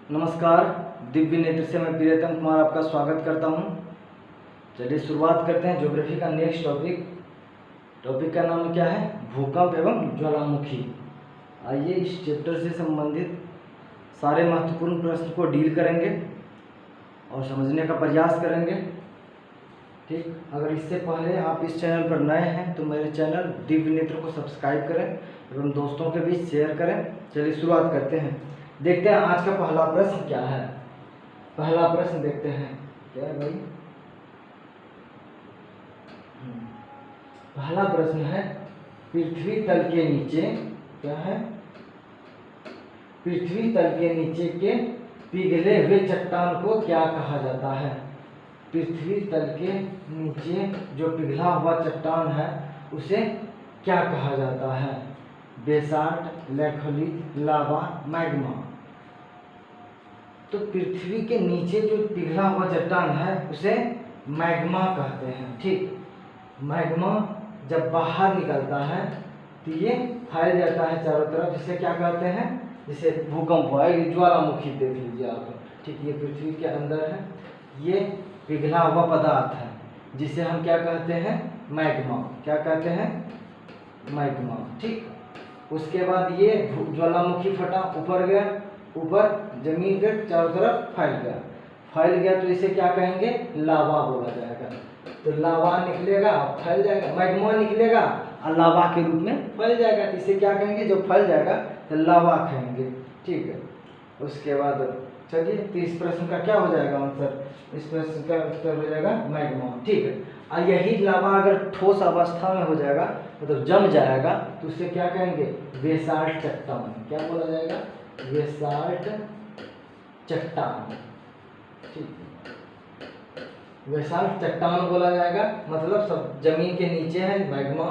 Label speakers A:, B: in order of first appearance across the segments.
A: नमस्कार, दिव्य नेत्र से मैं प्रियतम कुमार आपका स्वागत करता हूं। चलिए शुरुआत करते हैं ज्योग्राफी का नेक्स्ट टॉपिक का नाम क्या है? भूकंप एवं ज्वालामुखी। आइए इस चैप्टर से संबंधित सारे महत्वपूर्ण प्रश्न को डील करेंगे और समझने का प्रयास करेंगे। ठीक, अगर इससे पहले आप इस चैनल पर नए हैं तो मेरे चैनल दिव्य नेत्र को सब्सक्राइब करें एवं दोस्तों के बीच शेयर करें। चलिए शुरुआत करते हैं। देखते हैं आज का पहला प्रश्न क्या है। पहला प्रश्न देखते हैं क्या है भाई। पहला प्रश्न है, पृथ्वी तल के नीचे क्या है? पृथ्वी तल के नीचे के पिघले हुए चट्टान को क्या कहा जाता है? पृथ्वी तल के नीचे जो पिघला हुआ चट्टान है उसे क्या कहा जाता है? बेसाल्ट, लैथोलिथ, लावा, मैग्मा। तो पृथ्वी के नीचे जो पिघला हुआ चट्टान है उसे मैग्मा कहते हैं। ठीक, मैग्मा जब बाहर निकलता है तो ये फैल जाता है चारों तरफ, जिसे क्या कहते हैं? जिसे भूकंप हुआ है, ज्वालामुखी देख लीजिए आप। ठीक, ये पृथ्वी के अंदर है, ये पिघला हुआ पदार्थ है जिसे हम क्या कहते हैं? मैग्मा। क्या कहते हैं? मैग्मा। ठीक, उसके बाद ये ज्वालामुखी फटा, ऊपर गया, ऊपर जमीन के चारों तरफ फैल गया तो इसे क्या कहेंगे? लावा बोला जाएगा। तो लावा निकलेगा, फैल जाएगा, मैग्मा निकलेगा और लावा के रूप में फैल जाएगा तो इसे क्या कहेंगे? जो फैल जाएगा तो लावा कहेंगे। ठीक है, उसके बाद चलिए, तो इस प्रश्न का क्या हो जाएगा आंसर? इस प्रश्न का उत्तर हो जाएगा मैग्मा। ठीक है, और यही लावा अगर ठोस अवस्था में हो जाएगा मतलब जम जाएगा तो उसे क्या कहेंगे? बेसाल्ट चट्टान। क्या बोला जाएगा? बेसाल्ट चट्टान। ठीक, बेसाल्ट चट्टान बोला जाएगा। मतलब सब जमीन के नीचे है मैग्मा,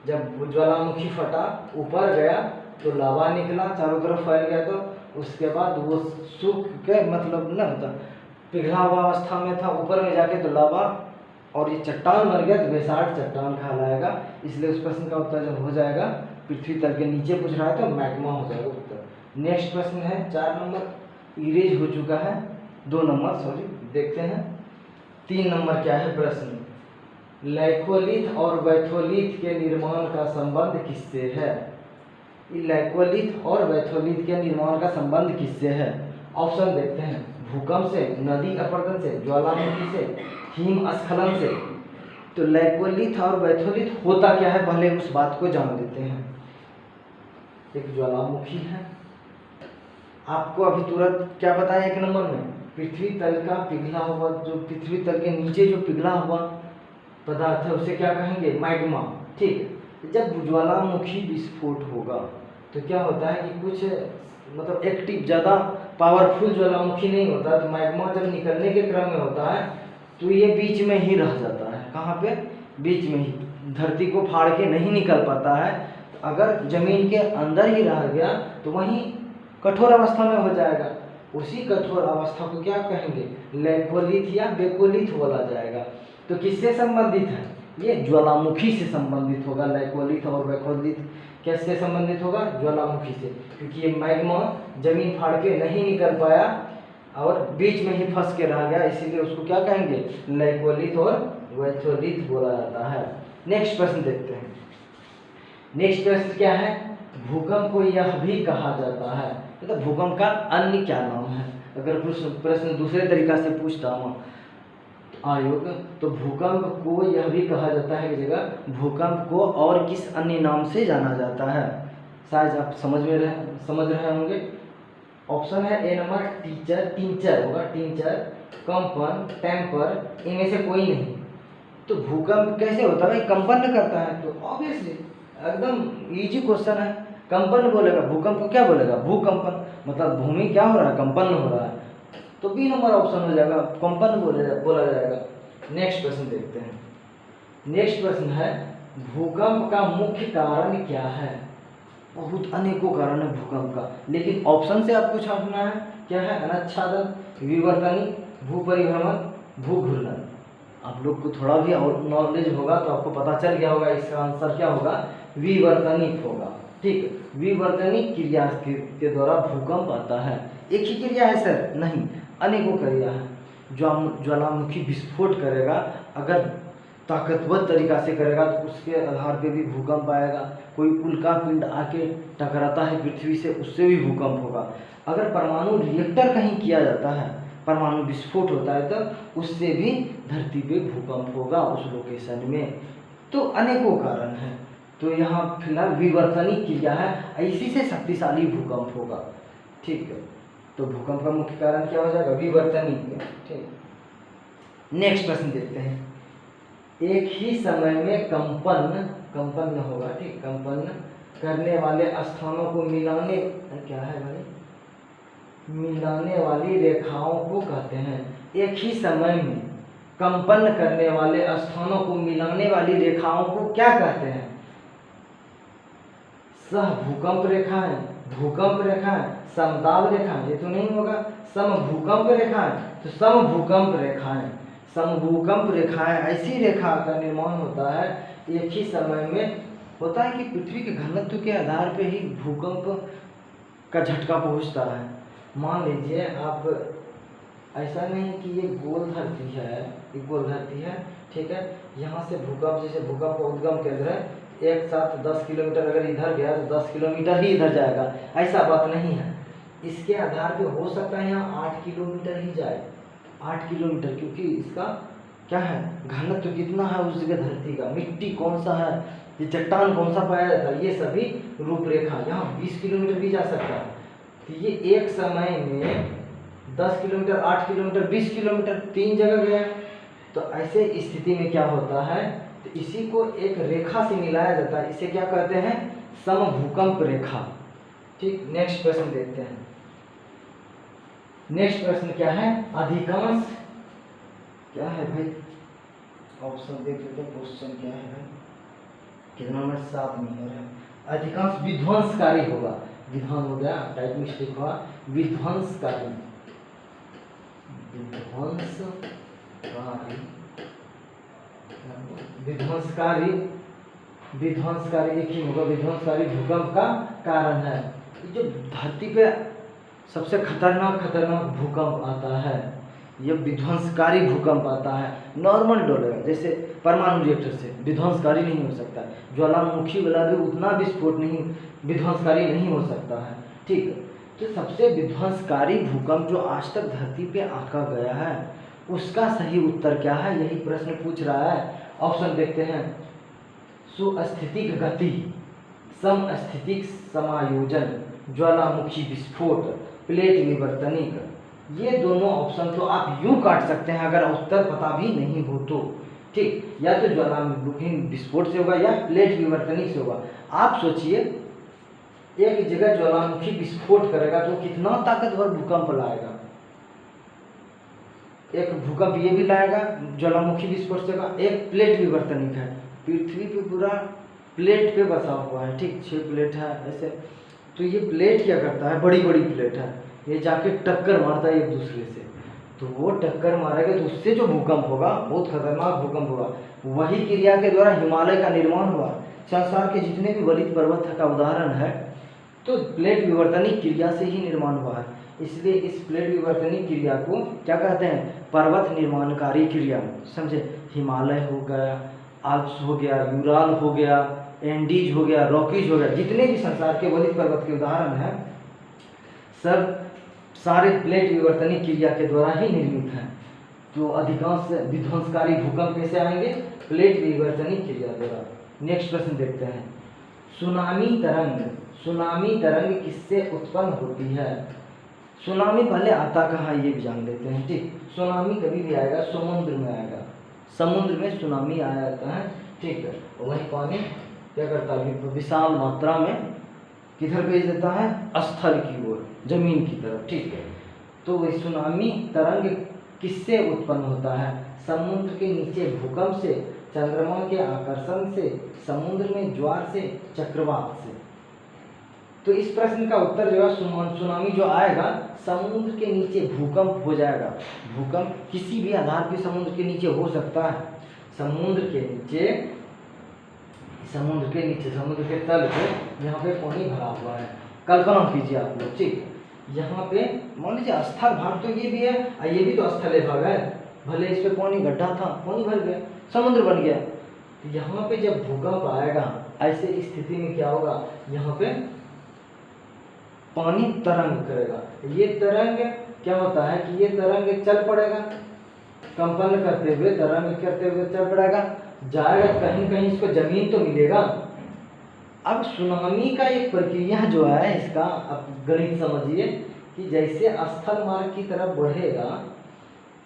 A: जब ज्वालामुखी फटा ऊपर गया तो लावा निकला, चारों तरफ फैल गया, तो उसके बाद वो सूख के मतलब न होता, पिघला हुआ अवस्था में था, ऊपर में जाके तो लावा और ये चट्टान बन गया तो बेसाल्ट चट्टान कहलाएगा। इसलिए उस प्रश्न का उत्तर जब हो जाएगा, पृथ्वी तल के नीचे पूछ रहा है तो मैग्मा हो जाएगा उत्तर। नेक्स्ट प्रश्न है 4 नंबर, इरेज हो चुका है, 2 नंबर सॉरी, देखते हैं 3 नंबर क्या है प्रश्न। लैथोलिथ और बैथोलिथ के निर्माण का संबंध किससे है? लैथोलिथ और बैथोलिथ के निर्माण का संबंध किससे है? ऑप्शन देखते हैं, भूकंप से, नदी अपरदन से, ज्वालामुखी से, हिमस्खलन से। तो लैथोलिथ और बैथोलिथ होता क्या है, पहले उस बात को जान लेते हैं। एक ज्वालामुखी है, आपको अभी तुरंत क्या बताया 1 नंबर में? पृथ्वी तल का पिघला हुआ, जो पृथ्वी तल के नीचे जो पिघला हुआ पदार्थ है उसे क्या कहेंगे? मैग्मा। ठीक, जब ज्वालामुखी विस्फोट होगा तो क्या होता है कि कुछ मतलब एक्टिव, ज़्यादा पावरफुल ज्वालामुखी नहीं होता, तो मैग्मा जब निकलने के क्रम में होता है तो ये बीच में ही रह जाता है। कहाँ पे? बीच में ही, धरती को फाड़ के नहीं निकल पाता है। तो अगर जमीन के अंदर ही रह गया तो वहीं कठोर अवस्था में हो जाएगा। उसी कठोर अवस्था को क्या कहेंगे? लैथोलिथ या बेकोलिथ बोला जाएगा। तो किससे संबंधित है? ये ज्वालामुखी से संबंधित होगा। लैथोलिथ और बेकोलिथ कैसे संबंधित होगा? ज्वालामुखी से, क्योंकि ये मैग्मा जमीन फाड़ के नहीं निकल पाया और बीच में ही फंस के रह गया, इसीलिए उसको क्या कहेंगे? लैथोलिथ और बैथोलिथ बोला जाता है। नेक्स्ट प्रश्न देखते हैं। नेक्स्ट प्रश्न क्या है? भूकंप को यह भी कहा जाता है, मतलब भूकंप का अन्य क्या नाम है? अगर प्रश्न दूसरे तरीका से पूछता हूँ आयोग, तो भूकंप को यह भी कहा जाता है की जगह भूकंप को और किस अन्य नाम से जाना जाता है? शायद आप समझ रहे होंगे। ऑप्शन है ए नंबर, टिंचर होगा, टिंचर, कंपन, टेम्पर, इनमें से कोई नहीं। तो भूकंप कैसे होता है? कंपन करता है, तो ऑब्वियसली एकदम इजी क्वेश्चन है। कंपन बोलेगा, भूकंप को क्या बोलेगा? भूकंपन, मतलब भूमि क्या हो रहा है? कंपन हो रहा है, तो बी नंबर ऑप्शन हो जाएगा, कंपन बोला जाएगा। नेक्स्ट प्रश्न देखते हैं। नेक्स्ट प्रश्न है, भूकंप का मुख्य कारण क्या है? बहुत अनेकों कारण है भूकंप का, लेकिन ऑप्शन से आपको छांटना है। क्या है? अनाच्छादन, विवर्तनी, भूपरिभ्रमण, भूघूर्णन। आप लोग को थोड़ा भी और नॉलेज होगा तो आपको पता चल गया होगा इसका आंसर क्या होगा? विवर्तनिक होगा। ठीक, विवर्तनिक क्रिया के द्वारा भूकंप आता है। एक ही क्रिया है सर? नहीं, अनेकों क्रिया है। ज्वालामुखी विस्फोट करेगा, अगर ताकतवर तरीका से करेगा तो उसके आधार पे भी भूकंप आएगा। कोई उल्का पिंड आके टकराता है पृथ्वी से, उससे भी भूकंप होगा। अगर परमाणु रिएक्टर कहीं किया जाता है, परमाणु विस्फोट होता है, तो उससे भी धरती पे भूकंप होगा उस लोकेशन में। तो अनेकों कारण हैं। तो यहाँ फिलहाल विवर्तनिक क्रिया है, इसी से शक्तिशाली भूकंप होगा। ठीक है, तो भूकंप का मुख्य कारण क्या हो जाएगा? विवर्तनिक। ठीक, नेक्स्ट प्रश्न देखते हैं। एक ही समय में कंपन होगा, ठीक, कंपन करने वाले स्थानों को मिलाने, क्या है भाई, मिलाने वाली रेखाओं को कहते हैं। एक ही समय में कंपन करने वाले स्थानों को मिलाने वाली रेखाओं को क्या कहते हैं? सह भूकंप रेखा है, भूकंप रेखा है, समताप रेखा, ये तो नहीं होगा। सम भूकंप रेखा है, तो सम भूकंप रेखाएं, समभूकंप रेखाएं, ऐसी रेखा का निर्माण होता है एक ही समय में। होता है कि पृथ्वी के घनत्व के आधार पे ही भूकंप का झटका पहुंचता है। मान लीजिए आप, ऐसा नहीं कि ये गोल धरती है, ये गोल धरती है, ठीक है, यहाँ से भूकंप, जैसे भूकंप का उद्गम केंद्र है, एक साथ 10 किलोमीटर अगर इधर गया तो 10 किलोमीटर ही इधर जाएगा, ऐसा बात नहीं है। इसके आधार पे हो सकता है यहाँ 8 किलोमीटर ही जाए, 8 किलोमीटर, क्योंकि इसका क्या है, घनत्व कितना है उस जगह धरती का, मिट्टी कौन सा है, ये चट्टान कौन सा पाया जाता है, ये सभी रूपरेखा। यहाँ 20 किलोमीटर भी जा सकता है। तो ये एक समय में 10 किलोमीटर, 8 किलोमीटर, 20 किलोमीटर, 3 जगह गया। तो ऐसे स्थिति में क्या होता है, तो इसी को एक रेखा से मिलाया जाता है, इसे क्या कहते हैं? समभूकंप रेखा। ठीक, नेक्स्ट प्रश्न देखते हैं। नेक्स्ट प्रश्न क्या है? अधिकांश, क्या है भाई, ऑप्शन देख लेते हैं, क्वेश्चन क्या है भाई, कितना नंबर 7 में है। अधिकांश विध्वंसकारी होगा, विधान हो गया, टाइप मिस्टेक हुआ, विध्वंसकारी, विध्वंसकारी, विध्वंसकारी एक ही होगा। विध्वंसकारी भूकंप का कारण है। जो धरती पे सबसे खतरनाक भूकंप आता है, यह विध्वंसकारी भूकंप आता है। नॉर्मल डोलेगा, जैसे परमाणु रिएक्टर से विध्वंसकारी नहीं हो सकता। ज्वालामुखी वाला भी उतना विस्फोट नहीं, विध्वंसकारी नहीं हो सकता है। ठीक है, तो सबसे विध्वंसकारी भूकंप जो आज तक धरती पे आंका गया है, उसका सही उत्तर क्या है, यही प्रश्न पूछ रहा है। ऑप्शन देखते हैं। सुस्थितिक गति, समस्थितिक समायोजन, ज्वालामुखी विस्फोट, प्लेट विवर्तनिक। ये दोनों ऑप्शन तो आप यूं काट सकते हैं अगर उत्तर पता भी नहीं हो तो। ठीक, या तो ज्वालामुखी विस्फोट से होगा या प्लेट विवर्तनिक से होगा। आप सोचिए, एक जगह ज्वालामुखी विस्फोट करेगा तो कितना ताकतवर भूकंप लाएगा। एक भूकंप ये भी लाएगा, ज्वालामुखी विस्फोट से होगा। एक प्लेट विवर्तनिक है, पृथ्वी पे पूरा प्लेट पे बसा हुआ है, ठीक, 6 प्लेट है ऐसे। तो ये प्लेट क्या करता है, बड़ी बड़ी प्लेट है, ये जाके टक्कर मारता है एक दूसरे से। तो वो टक्कर मारेगा तो उससे जो भूकंप होगा, बहुत खतरनाक भूकंप होगा। वही क्रिया के द्वारा हिमालय का निर्माण हुआ। संसार के जितने भी वलित पर्वत का उदाहरण है, तो प्लेट विवर्तनिक क्रिया से ही निर्माण हुआ है। इसलिए इस प्लेट विवर्तनिक क्रिया को क्या कहते हैं? पर्वत निर्माणकारी क्रिया। समझे? हिमालय हो गया, आल्प्स हो गया, यूराल हो गया, एंडीज हो गया, रॉकीज हो गया, जितने भी संसार के वलित पर्वत के उदाहरण हैं, सब सारे प्लेट विवर्तनिक क्रिया के द्वारा ही निर्मित हैं। तो अधिकांश विध्वंसकारी भूकंप कैसे आएंगे? प्लेट विवर्तनिक क्रिया द्वारा। नेक्स्ट प्रश्न देखते हैं। सुनामी तरंग, सुनामी तरंग किससे उत्पन्न होती है? सुनामी पहले आता कहाँ, ये भी जान लेते हैं। ठीक, सुनामी कभी भी आएगा, समुद्र में आएगा, समुद्र में सुनामी आ जाता है। ठीक है, वही पानी क्या करता है, विशाल मात्रा में किधर भेज देता है? स्थल की ओर, जमीन की तरफ। ठीक है, तो वही सुनामी तरंग किससे उत्पन्न होता है? समुद्र के नीचे भूकंप से, चंद्रमा के आकर्षण से, समुद्र में ज्वार से, चक्रवात से। तो इस प्रश्न का उत्तर जो है, सुनामी जो आएगा समुद्र के नीचे भूकंप हो जाएगा। भूकंप किसी भी आधार पे समुद्र के नीचे हो सकता है। समुद्र के नीचे समुद्र के नीचे, समुद्र के तल पे यहाँ पे पानी भरा हुआ है। कल्पना कीजिए आप लोग, ठीक, यहाँ पे मान लीजिए स्थल भाग तो ये भी है और ये भी तो स्थल भाग है, भले इस पे पानी गड्ढा था, पानी भर गया, समुद्र बन गया। तो यहाँ पे जब भूकंप आएगा ऐसे स्थिति में क्या होगा, यहाँ पे पानी तरंग करेगा। ये तरंग क्या होता है कि ये तरंग चल पड़ेगा, कंपन करते हुए, तरंग करते हुए चल पड़ेगा, जाएगा कहीं कहीं इसको जमीन तो मिलेगा। अब सुनामी का एक प्रक्रिया जो है इसका, अब गणित समझिए कि जैसे स्थल मार्ग की तरफ बढ़ेगा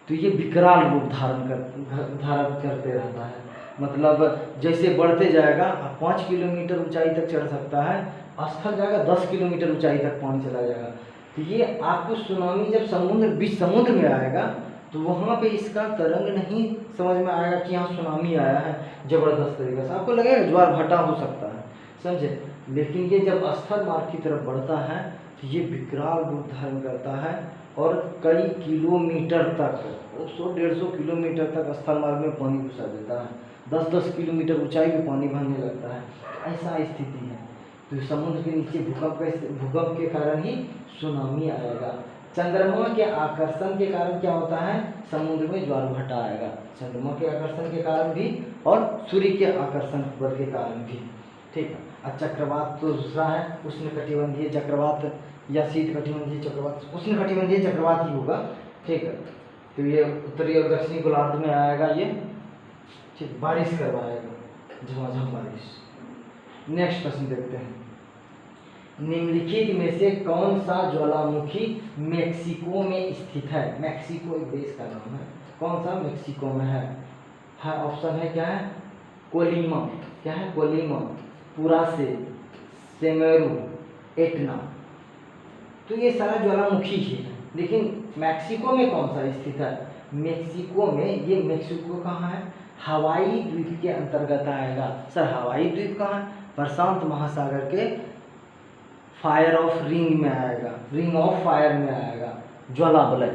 A: तो ये विकराल रूप धारण करते रहता है। मतलब जैसे बढ़ते जाएगा 5 किलोमीटर ऊंचाई तक चढ़ सकता है, स्थल जाएगा 10 किलोमीटर ऊंचाई तक पानी चला जाएगा। तो ये आपको सुनामी जब बीच समुद्र में आएगा तो वहाँ पे इसका तरंग नहीं समझ में आएगा कि यहाँ सुनामी आया है जबरदस्त तरीके से, आपको लगेगा ज्वार भाटा हो सकता है, समझे। लेकिन ये जब स्थल मार्ग की तरफ बढ़ता है तो ये विकराल रूप धारण करता है और कई किलोमीटर तक, 100-150 किलोमीटर तक स्थल मार्ग में पानी घुसा देता है, 10-10 किलोमीटर ऊंचाई पे पानी भरने लगता है, ऐसा स्थिति है। तो समुद्र के नीचे भूकंप के कारण ही सुनामी आएगा। चंद्रमा के आकर्षण के कारण क्या होता है, समुद्र में ज्वार भाटा आएगा, चंद्रमा के आकर्षण के कारण भी और सूर्य के आकर्षण बल के कारण भी, ठीक है। और चक्रवात तो दूसरा है, उष्णकटिबंधीय चक्रवात या शीतकटिबंधीय चक्रवात, उष्णकटिबंधीय चक्रवात ही होगा, ठीक है। तो ये उत्तरी और दक्षिणी गोलार्ध में आएगा, ये ठीक बारिश करवाएगा, झमाझम बारिश। नेक्स्ट प्रश्न देखते हैं, निम्नलिखित में से कौन सा ज्वालामुखी मेक्सिको में स्थित है। मेक्सिको एक देश का नाम है, कौन सा मेक्सिको में है। ऑप्शन है क्या है, कोलिमा, क्या है, कोलिमा, पुरासे, सेमेरू, एटना। तो ये सारा ज्वालामुखी ही है, लेकिन मेक्सिको में कौन सा स्थित है। मेक्सिको में, ये मेक्सिको कहाँ है, हवाई द्वीप के अंतर्गत आएगा। सर हवाई द्वीप कहाँ है, प्रशांत महासागर के फायर ऑफ रिंग में आएगा, रिंग ऑफ फायर में आएगा, ज्वाला वलय।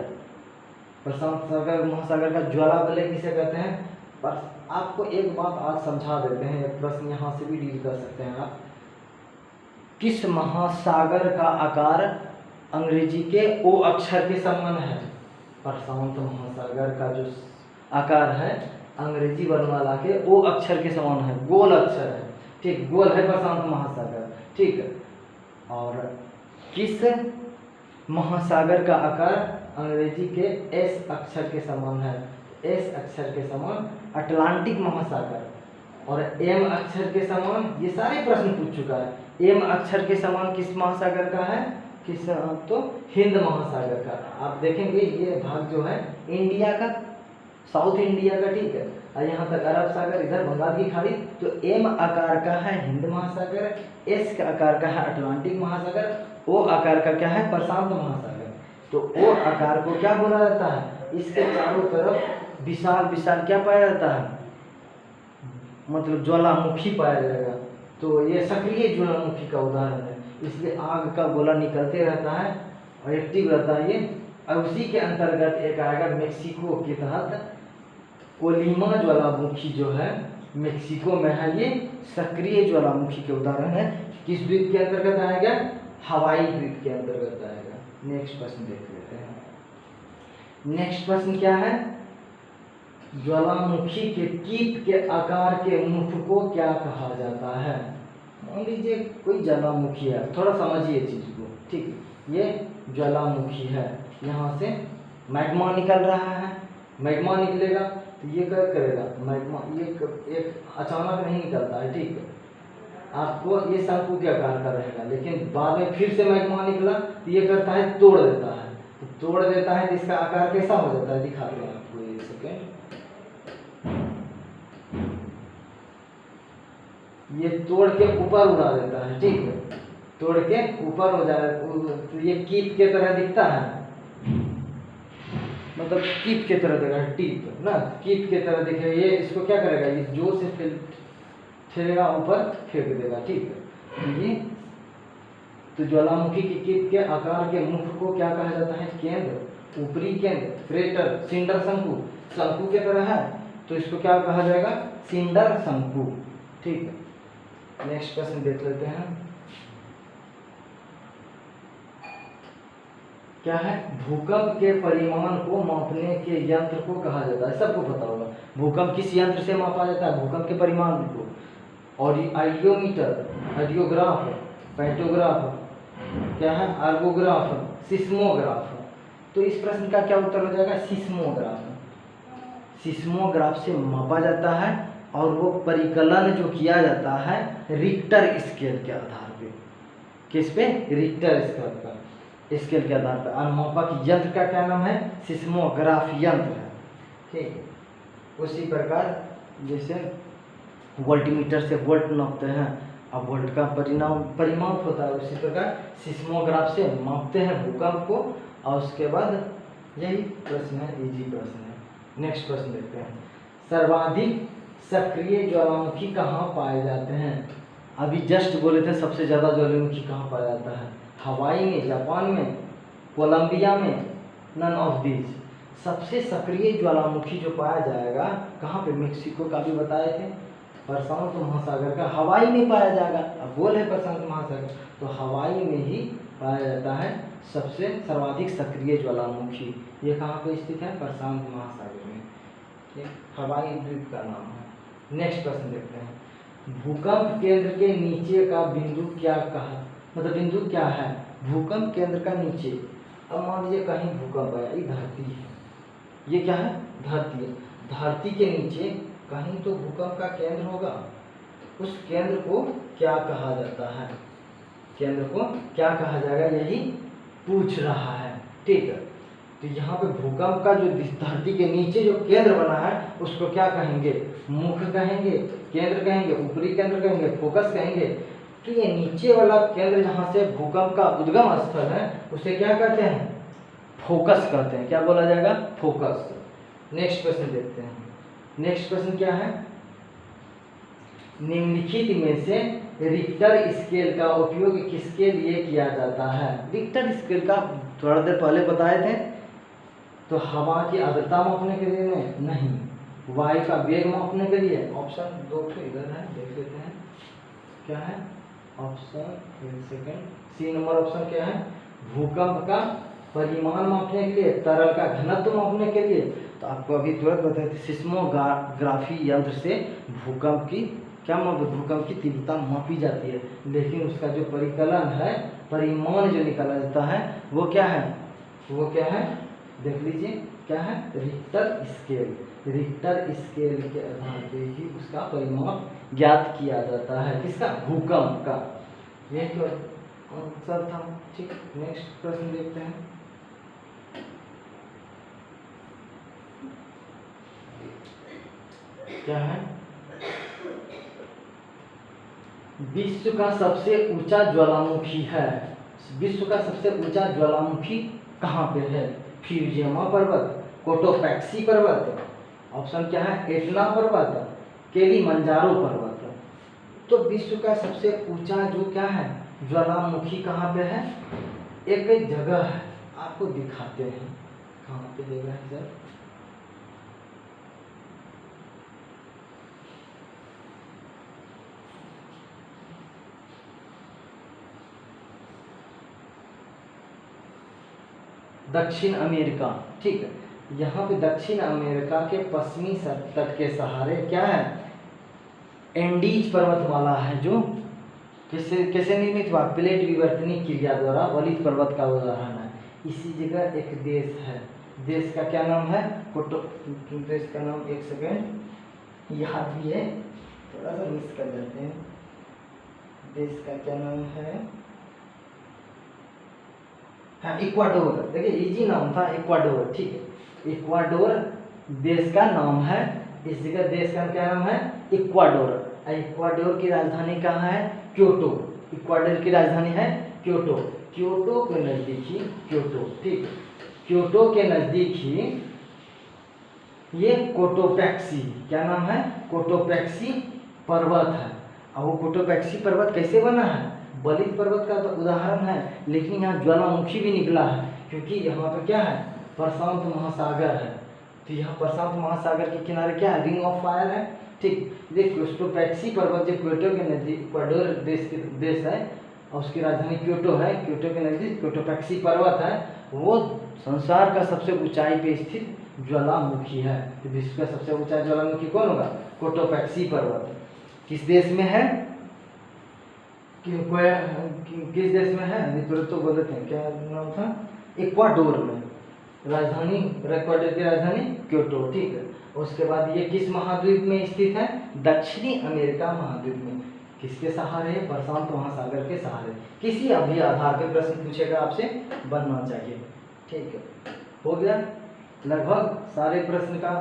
A: प्रशांत सागर महासागर का ज्वाला वलय किसे कहते हैं। पर आपको एक बात आज समझा देते हैं, एक प्रश्न यहाँ से भी डील कर सकते हैं आप। किस महासागर का आकार अंग्रेजी के ओ अक्षर के समान है। प्रशांत महासागर का जो आकार है अंग्रेजी वर्णमाला के ओ अक्षर के समान है, गोल अक्षर है, ठीक, गोल है प्रशांत महासागर, ठीक है। और किस महासागर का आकार अंग्रेजी के एस अक्षर के समान है। एस अक्षर के समान अटलांटिक महासागर और एम अक्षर के समान, ये सारे प्रश्न पूछ चुका है। एम अक्षर के समान किस महासागर का है, किस, तो हिंद महासागर का। आप देखेंगे ये भाग जो है इंडिया का, साउथ इंडिया का, ठीक है, और यहाँ तक अरब सागर, इधर बंगाल की खाड़ी। तो एम आकार का है हिंद महासागर, एस का आकार का है अटलांटिक महासागर, ओ आकार का क्या है, प्रशांत महासागर। तो ओ आकार को क्या बोला जाता है, इसके चारों तरफ विशाल विशाल क्या पाया जाता है, मतलब ज्वालामुखी पाया जाएगा। तो ये सक्रिय ज्वालामुखी का उदाहरण है, इसलिए आग का गोला निकलते रहता है और एक्टिव रहता है ये। और उसी के अंतर्गत एक आएगा मेक्सिको के तहत कोलिमा ज्वालामुखी जो है मेक्सिको में है, ये सक्रिय ज्वालामुखी के उदाहरण है। किस द्वीप के अंतर्गत आएगा, हवाई द्वीप के अंतर्गत आएगा। नेक्स्ट प्रश्न देख लेते हैं। नेक्स्ट प्रश्न क्या है, ज्वालामुखी के कीट के आकार के मुख को क्या कहा जाता है। मान लीजिए कोई ज्वालामुखी है, थोड़ा समझिए चीज को, ठीक, ये ज्वालामुखी है, यहाँ से मैग्मा निकल रहा है, मैग्मा निकलेगा तो ये क्या करेगा, मैग्मा ये एक अचानक नहीं निकलता है, ठीक है, आपको ये शंकु के आकार का रहेगा, लेकिन बाद में फिर से मैग्मा निकला तो ये करता है तोड़ देता है, तो तोड़ देता है तो इसका आकार कैसा हो जाता है, दिखाते हैं आपको, एक सेकेंड। ये तोड़ के ऊपर उड़ा देता है, ठीक है, तोड़ के ऊपर हो जाए तो ये कीप के तरह दिखता है, मतलब कीप के तरह दिखेगा, टीप ना, कीप के तरह दिखेगा। ये इसको क्या करेगा, ये जोर से फेंकेगा, ऊपर फेंक देगा, ठीक है। ये तो ज्वालामुखी की कीप के आकार के मुख को क्या कहा जाता है, केंद्र, ऊपरी केंद्र, क्रेटर, सिंडर शंकु, शंकु के तरह है तो इसको क्या कहा जाएगा, सिंडर शंकु, ठीक है। नेक्स्ट प्रश्न देख लेते हैं। क्या है? भूकंप के परिमाण को मापने के यंत्र को कहा जाता है। सबको पता होगा भूकंप किस यंत्र से मापा जाता है, भूकंप के परिमाण को। और आइडियोमीटर, आइडियोग्राफ, पेंटोग्राफ, क्या है, आर्गोग्राफ, सिस्मोग्राफ। तो इस प्रश्न का क्या उत्तर हो जाएगा? सिस्मोग्राफ। सिस्मोग्राफ से मापा जाता है और वो परिकलन जो किया जाता है रिक्टर स्केल के आधार पे। किस पे? रिक्टर स्केल के आधार पर। और मापक यंत्र का क्या नाम है? सिस्मोग्राफ यंत्र है। ठीक। उसी प्रकार जैसे वोल्टमीटर से वोल्ट नापते हैं, अब वोल्ट का परिमाप होता है, उसी प्रकार सिस्मोग्राफ से मापते हैं भूकंप को। और उसके बाद यही प्रश्न है, इजी प्रश्न है। नेक्स्ट प्रश्न देखते हैं। सर्वाधिक सक्रिय ज्वालामुखी कहाँ पाए जाते हैं? अभी जस्ट बोले थे सबसे ज़्यादा ज्वालामुखी कहाँ पाया जाता है? हवाई में, जापान में, कोलंबिया में, नन ऑफ दीज। सबसे सक्रिय ज्वालामुखी जो पाया जाएगा कहाँ पे? मेक्सिको का भी बताए थे, प्रशांत महासागर का। हवाई में पाया जाएगा, अब बोल है प्रशांत महासागर, तो हवाई में ही पाया जाता है सबसे सर्वाधिक सक्रिय ज्वालामुखी। ये कहाँ पे स्थित है? प्रशांत महासागर में। ठीक, हवाई द्वीप का नाम है। नेक्स्ट प्रश्न देखते हैं। भूकंप केंद्र के नीचे का बिंदु क्या कहा, मतलब बिंदु क्या है? भूकंप केंद्र का नीचे, अब मान लीजिए कहीं भूकंप आया, ये धरती है, ये क्या है? धरती है। धरती के नीचे कहीं तो भूकंप का केंद्र होगा, उस केंद्र को क्या कहा जाता है? केंद्र को क्या कहा जाएगा, यही पूछ रहा है। ठीक है, तो यहाँ पे भूकंप का जो धरती के नीचे जो केंद्र बना है उसको क्या कहेंगे? मुख्य कहेंगे, केंद्र कहेंगे, ऊपरी केंद्र कहेंगे, फोकस कहेंगे। तो ये नीचे वाला केंद्र जहाँ से भूकंप का उद्गम स्थल है उसे क्या कहते हैं? फोकस कहते हैं। क्या बोला जाएगा? फोकस। नेक्स्ट प्रश्न देखते हैं। नेक्स्ट प्रश्न क्या है? निम्नलिखित में से रिक्टर स्केल का उपयोग किसके लिए किया जाता है? रिक्टर स्केल का थोड़ा देर पहले बताए थे, तो हवा की आर्द्रता मापने के लिए नहीं, वायु का वेग मापने के लिए। ऑप्शन 2 इधर है, देख लेते हैं क्या है option. Second C number option क्या है? भूकंप का परिमाण मापने के लिए, तरल का घनत्व मापने के लिए। तो आपको अभी तुरंत बताए थे सिस्मोग्राफी यंत्र से भूकंप की क्या भूकंप की तीव्रता मापी जाती है, लेकिन उसका जो परिकलन है, परिमाण जो निकाला जाता है वो क्या है? वो क्या है? देख लीजिए क्या है? Richter scale. रिक्टर स्केल के आधार पर ही उसका परिमाप ज्ञात किया जाता है। किसका? भूकंप का। ये तो आंसर था। ठीक, नेक्स्ट प्रश्न देखते हैं। क्या है? विश्व का सबसे ऊंचा ज्वालामुखी है। विश्व का सबसे ऊंचा ज्वालामुखी कहाँ पे है? फ्यूजियमा पर्वत, कोटोपैक्सी पर्वत, ऑप्शन क्या है? एटना पर्वत, किलिमंजारो पर्वत। तो विश्व का सबसे ऊंचा जो क्या है ज्वालामुखी कहाँ पे है? एक जगह है, आपको दिखाते हैं कहाँ पे जगह है सर। दक्षिण अमेरिका। ठीक है, यहाँ पे दक्षिण अमेरिका के पश्चिमी तट के सहारे क्या है? एंडीज पर्वतमाला है, जो कैसे कैसे निर्मित हुआ? प्लेट विवर्तनी क्रिया द्वारा वलित पर्वत का उदाहरण है। इसी जगह एक देश है, देश का क्या नाम है? देश का नाम, एक सेकेंड याद भी है, थोड़ा सा मिस कर जाते हैं। देश का क्या नाम है? हाँ, इक्वाडोर। देखिए इजी नाम था, इक्वाडोर। ठीक है, इक्वाडोर देश का नाम है। इस जगह देश का क्या नाम है? इक्वाडोर। इक्वाडोर की राजधानी कहाँ है? क्योटो। इक्वाडोर की राजधानी है क्योटो। क्योटो के नजदीक ही क्योटो। ठीक, क्योटो के नजदीक ही ये कोटोपैक्सी, क्या नाम है? कोटोपैक्सी पर्वत है। और वो कोटोपैक्सी पर्वत कैसे बना है? बलित पर्वत का तो उदाहरण है, लेकिन यहाँ ज्वालामुखी भी निकला है, क्योंकि यहाँ पे क्या है? प्रशांत महासागर है। तो यहाँ प्रशांत महासागर के किनारे क्या है, रिंग ऑफ फायर है। ठीक, ये क्योटोपैक्सी पर्वत जो क्योटो के नजदीक, इक्वाडोर देश है और उसकी राजधानी क्योटो है, क्योटो के नजदीक क्योटोपैक्सी पर्वत है, वो संसार का सबसे ऊंचाई पे स्थित ज्वालामुखी है। तो विश्व का सबसे ऊंचा ज्वालामुखी कौन होगा, क्योटोपैक्सी पर्वत। किस देश में है, किस देश में है, ये तो बोलते हैं, क्या नाम था, इक्वाडोर में, राजधानी, इक्वाडोर की राजधानी क्योटो। ठीक है, उसके बाद ये किस महाद्वीप में स्थित है, दक्षिणी अमेरिका महाद्वीप में। किसके सहारे, प्रशांत महासागर के सहारे। किसी अभी आधार पे प्रश्न पूछेगा आपसे, बनना चाहिए। ठीक है, हो गया, लगभग सारे प्रश्न का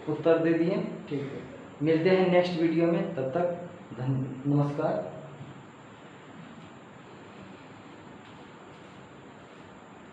A: उत्तर दे दिए। ठीक है, मिलते हैं नेक्स्ट वीडियो में, तब तक नमस्कार।